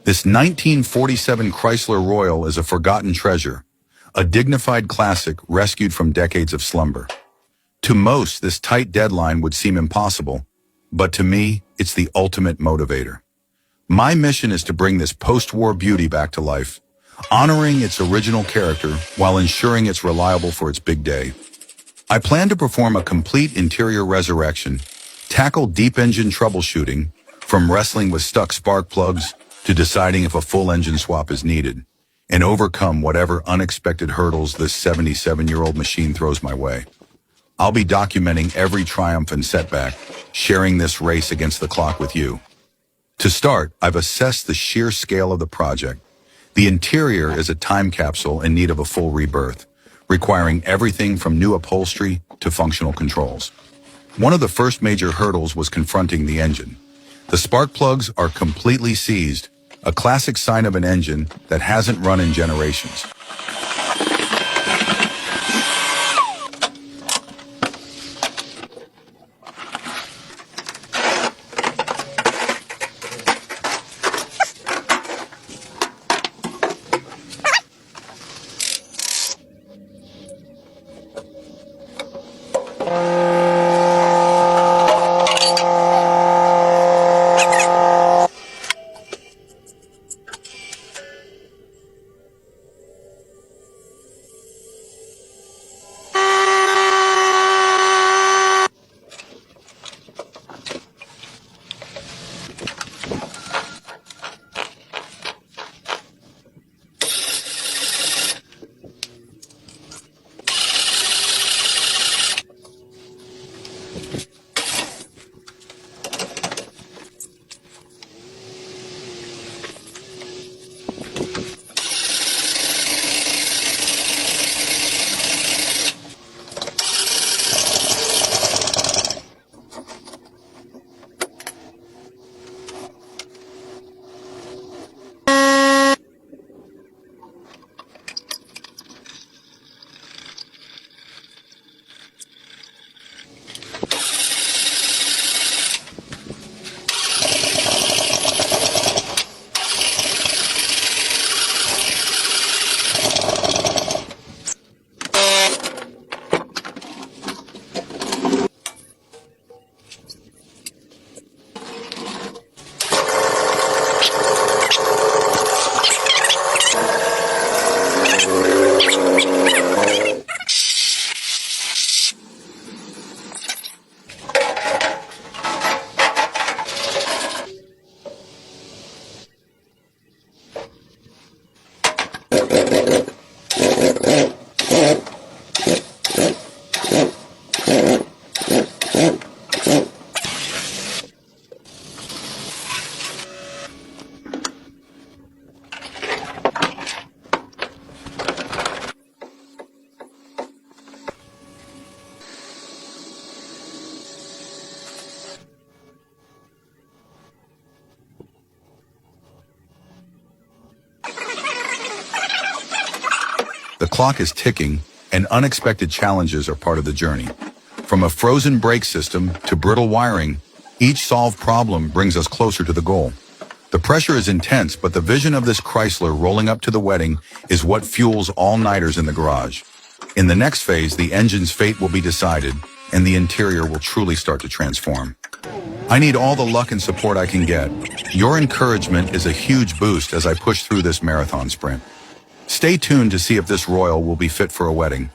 This 1947 Chrysler Royal is a forgotten treasure, a dignified classic rescued from decades of slumber. To most, this tight deadline would seem impossible, but to me, it's the ultimate motivator. My mission is to bring this post-war beauty back to life, honoring its original character while ensuring it's reliable for its big day. I plan to perform a complete interior resurrection, tackle deep engine troubleshooting, from wrestling with stuck spark plugs to deciding if a full engine swap is needed, and overcome whatever unexpected hurdles this 77-year-old machine throws my way. I'll be documenting every triumph and setback, sharing this race against the clock with you. To start, I've assessed the sheer scale of the project. The interior is a time capsule in need of a full rebirth, requiring everything from new upholstery to functional controls. One of the first major hurdles was confronting the engine. The spark plugs are completely seized, a classic sign of an engine that hasn't run in generations. The clock is ticking, and unexpected challenges are part of the journey. From a frozen brake system to brittle wiring, each solved problem brings us closer to the goal. The pressure is intense, but the vision of this Chrysler rolling up to the wedding is what fuels all-nighters in the garage. In the next phase, the engine's fate will be decided, and the interior will truly start to transform. I need all the luck and support I can get. Your encouragement is a huge boost as I push through this marathon sprint. Stay tuned to see if this Royal will be fit for a wedding.